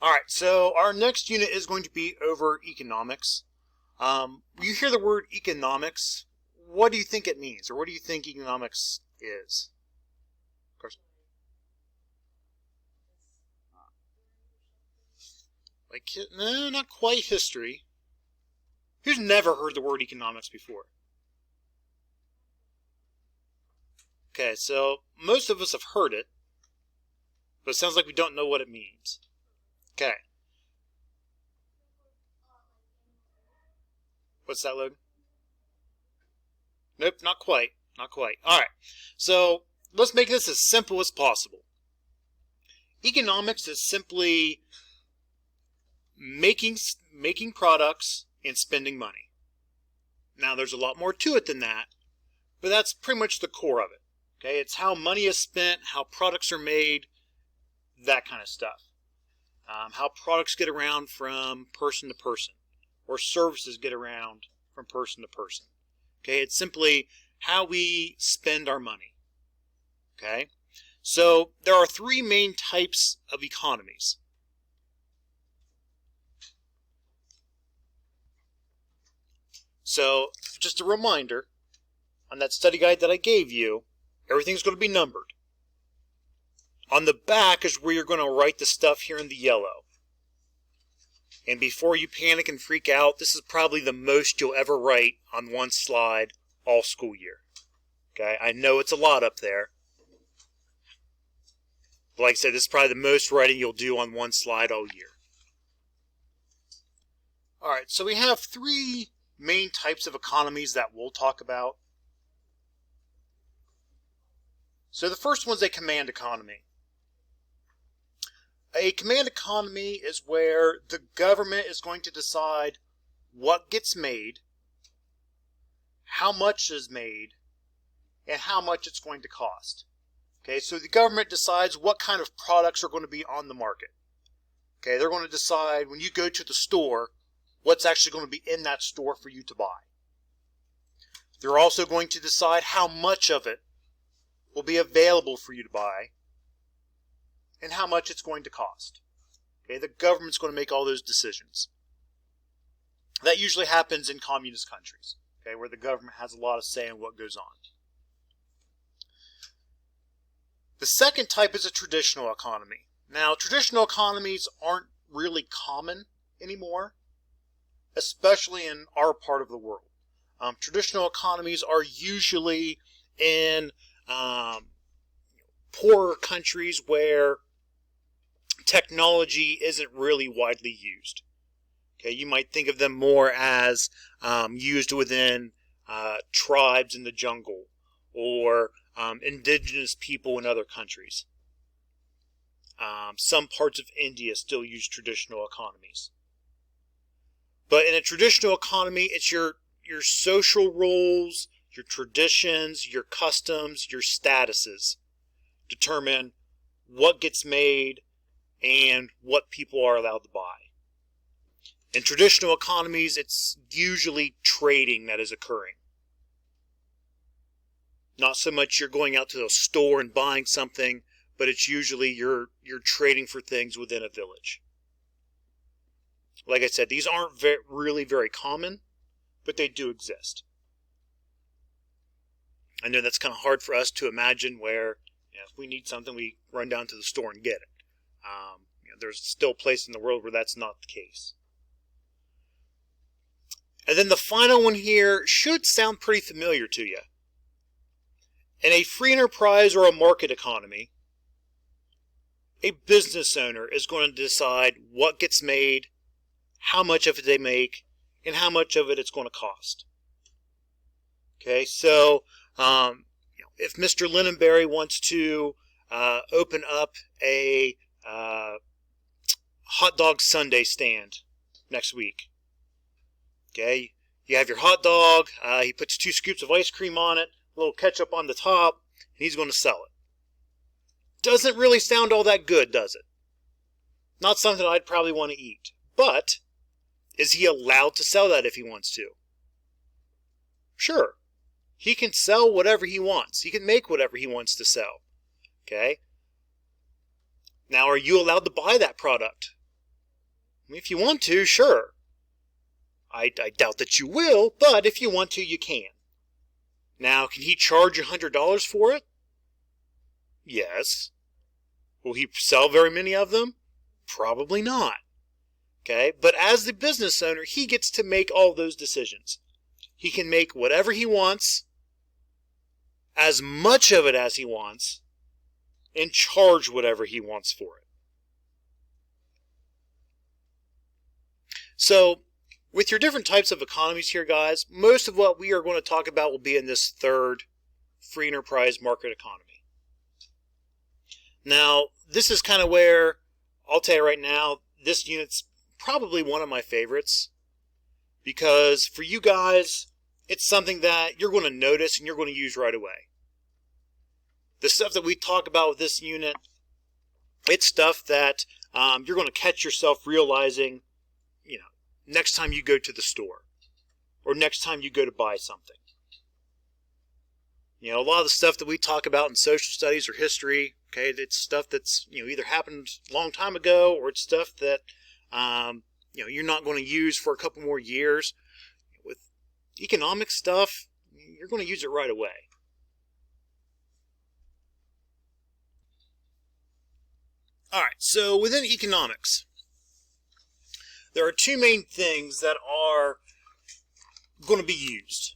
All right, so our next unit is going to be over economics. You hear the word economics, what do you think it means, or what do you think economics is? Of course, like no, not quite history. Who's never heard the word economics before? Okay, so most of us have heard it, but it sounds like we don't know what it means. Okay, what's that, Logan? Nope, not quite. Not quite. All right, so let's make this as simple as possible. Economics is simply making products and spending money. Now, there's a lot more to it than that, but that's pretty much the core of it. Okay, it's how money is spent, how products are made, that kind of stuff. How products get around from person to person, or services get around from person to person. Okay, it's simply how we spend our money. Okay, so there are three main types of economies. So, just a reminder, on that study guide that I gave you, everything's going to be numbered. On the back is where you're going to write the stuff here in the yellow. And before you panic and freak out, this is probably the most you'll ever write on one slide all school year. Okay, I know it's a lot up there. But like I said, this is probably the most writing you'll do on one slide all year. Alright, so we have three main types of economies that we'll talk about. So the first one's a command economy. A command economy is where the government is going to decide what gets made, how much is made, and how much it's going to cost. Okay, so the government decides what kind of products are going to be on the market. Okay, they're going to decide when you go to the store what's actually going to be in that store for you to buy. They're also going to decide how much of it will be available for you to buy and how much it's going to cost. Okay, the government's going to make all those decisions. That usually happens in communist countries, okay, where the government has a lot of say in what goes on. The second type is a traditional economy. Now, traditional economies aren't really common anymore, especially in our part of the world. Traditional economies are usually in poorer countries where technology isn't really widely used. Okay, you might think of them more as used within tribes in the jungle or indigenous people in other countries. Some parts of India still use traditional economies. But in a traditional economy, it's your social roles, your traditions, your customs, your statuses determine what gets made and what people are allowed to buy. In traditional economies, it's usually trading that is occurring. Not so much you're going out to the store and buying something, but it's usually you're trading for things within a village. Like I said, these aren't really very common, but they do exist. I know that's kind of hard for us to imagine where if we need something, we run down to the store and get it. There's still a place in the world where that's not the case. And then the final one here should sound pretty familiar to you. In a free enterprise or a market economy, a business owner is going to decide what gets made, how much of it they make, and how much of it it's going to cost. Okay, so if Mr. Lindenberry wants to open up a hot dog sundae stand next week, okay, you have your hot dog, he puts 2 scoops of ice cream on it, a little ketchup on the top, and he's going to sell it. Doesn't really sound all that good, does it? Not something I'd probably want to eat. But is he allowed to sell that if he wants to? Sure. He can sell whatever he wants. He can make whatever he wants to sell. Okay? Now, are you allowed to buy that product? If you want to, sure. I doubt that you will, but if you want to, you can. Now, can he charge $100 for it? Yes. Will he sell very many of them? Probably not. Okay, but as the business owner, he gets to make all those decisions. He can make whatever he wants, as much of it as he wants, and charge whatever he wants for it. So, with your different types of economies here, guys, most of what we are going to talk about will be in this third free enterprise market economy. Now, this is kind of where, I'll tell you right now, this unit's probably one of my favorites, because for you guys, it's something that you're going to notice and you're going to use right away. The stuff that we talk about with this unit, it's stuff that you're going to catch yourself realizing, next time you go to the store or next time you go to buy something. A lot of the stuff that we talk about in social studies or history, okay, it's stuff that's, either happened a long time ago or it's stuff that, you're not going to use for a couple more years. With economic stuff, you're going to use it right away. All right, so within economics, there are two main things that are going to be used.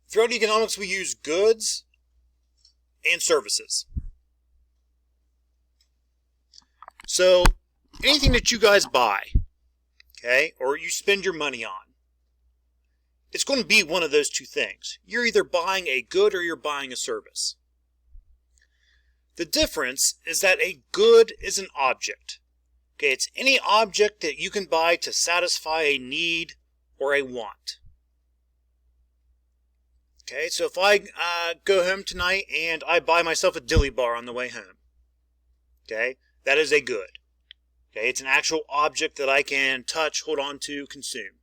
Throughout economics, we use goods and services. So, anything that you guys buy, okay, or you spend your money on, it's going to be one of those two things. You're either buying a good or you're buying a service. The difference is that a good is an object. Okay, it's any object that you can buy to satisfy a need or a want. Okay, so if I go home tonight and I buy myself a dilly bar on the way home, okay, that is a good. Okay, it's an actual object that I can touch, hold on to, consume.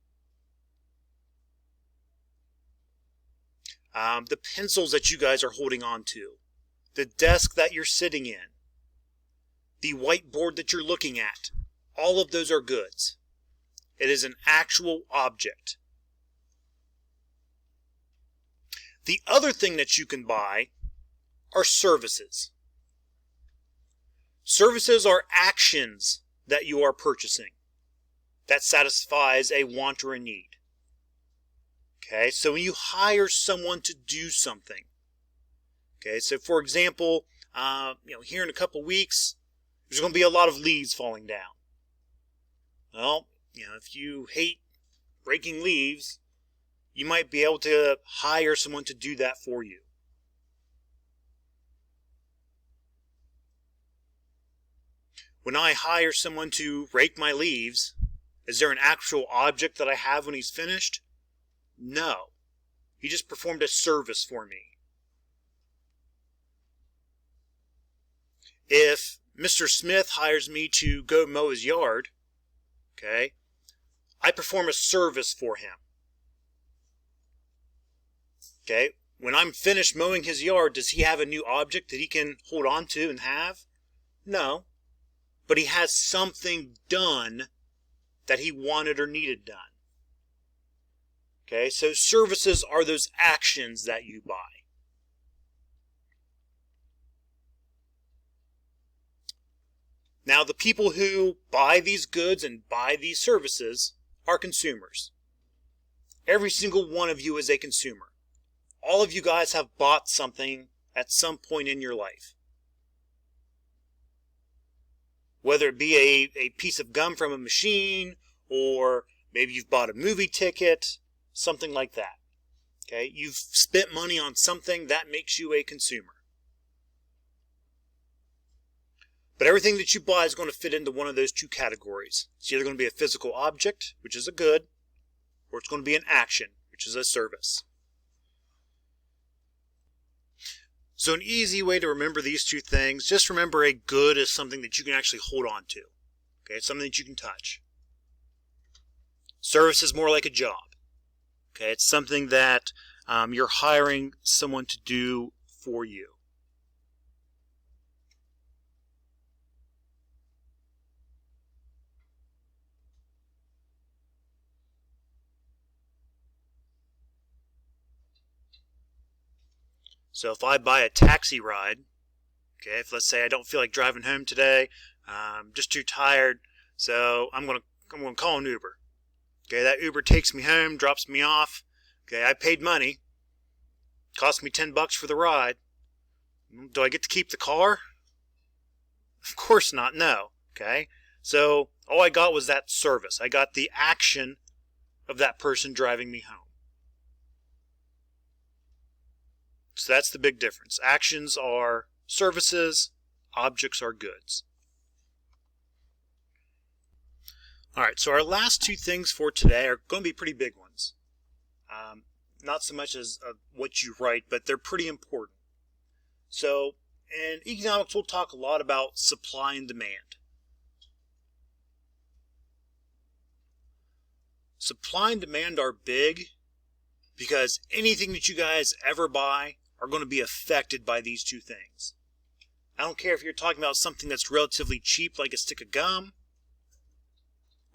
The pencils that you guys are holding on to, the desk that you're sitting in, the whiteboard that you're looking at, all of those are goods. It is an actual object. The other thing that you can buy are services. Services are actions that you are purchasing that satisfies a want or a need. Okay, so when you hire someone to do something, okay, so for example, here in a couple weeks, there's going to be a lot of leaves falling down. Well, if you hate breaking leaves, you might be able to hire someone to do that for you. When I hire someone to rake my leaves, is there an actual object that I have when he's finished? No. He just performed a service for me. If Mr. Smith hires me to go mow his yard, okay, I perform a service for him. Okay, when I'm finished mowing his yard, does he have a new object that he can hold on to and have? No. But he has something done that he wanted or needed done. Okay, so services are those actions that you buy. Now, the people who buy these goods and buy these services are consumers. Every single one of you is a consumer. All of you guys have bought something at some point in your life. Whether it be a piece of gum from a machine, or maybe you've bought a movie ticket, something like that. Okay, you've spent money on something that makes you a consumer. But everything that you buy is going to fit into one of those two categories. It's either going to be a physical object, which is a good, or it's going to be an action, which is a service. So an easy way to remember these two things, just remember a good is something that you can actually hold on to. Okay, it's something that you can touch. Service is more like a job. Okay, it's something that you're hiring someone to do for you. So if I buy a taxi ride, okay, if let's say I don't feel like driving home today, I'm just too tired, so I'm gonna call an Uber. Okay, that Uber takes me home, drops me off. Okay, I paid money. Cost me $10 for the ride. Do I get to keep the car? Of course not, no. Okay, so all I got was that service. I got the action of that person driving me home. So that's the big difference. Actions are services, objects are goods. Alright, so our last two things for today are going to be pretty big ones. Not so much as what you write, but they're pretty important. So, in economics, we'll talk a lot about supply and demand. Supply and demand are big because anything that you guys ever buy are going to be affected by these two things. I don't care if you're talking about something that's relatively cheap like a stick of gum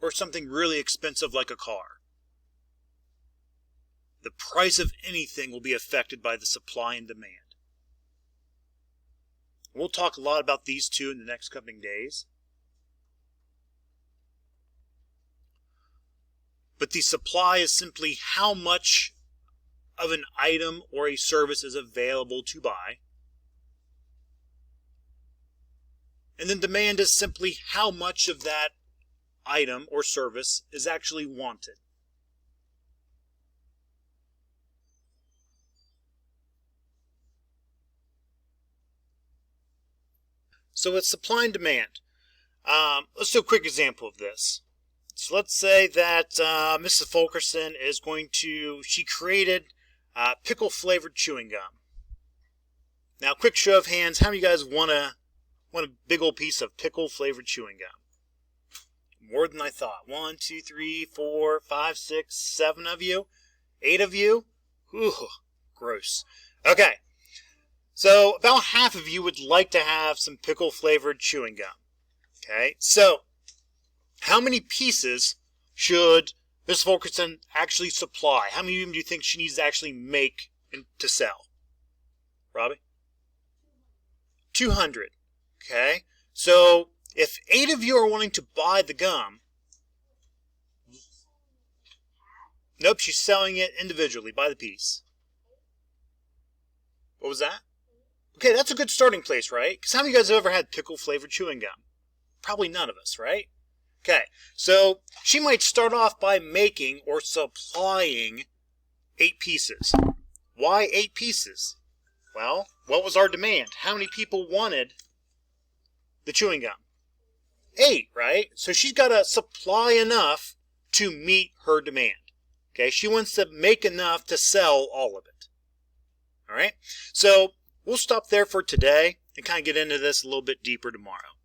or something really expensive like a car. The price of anything will be affected by the supply and demand. We'll talk a lot about these two in the next coming days. But the supply is simply how much of an item or a service is available to buy. And then demand is simply how much of that item or service is actually wanted. So it's supply and demand. Let's do a quick example of this. So let's say that Mrs. Fulkerson is she created pickle flavored chewing gum. Now, quick show of hands, how many of you guys want a big old piece of pickle flavored chewing gum? More than I thought. 1, 2, 3, 4, 5, 6, 7 of you. 8 of you? Ooh, gross. Okay. So about half of you would like to have some pickle flavored chewing gum. Okay. So how many pieces should Ms. Fulkerson actually supply? How many of them do you think she needs to actually make to sell? Robbie? 200. Okay. So if 8 of you are wanting to buy the gum, nope, she's selling it individually by the piece. What was that? Okay, that's a good starting place, right? Because how many of you guys have ever had pickle flavored chewing gum? Probably none of us, right? Okay, so she might start off by making or supplying 8 pieces. Why 8 pieces? Well, what was our demand? How many people wanted the chewing gum? 8, right? So she's got to supply enough to meet her demand. Okay, she wants to make enough to sell all of it. All right, so we'll stop there for today and kind of get into this a little bit deeper tomorrow.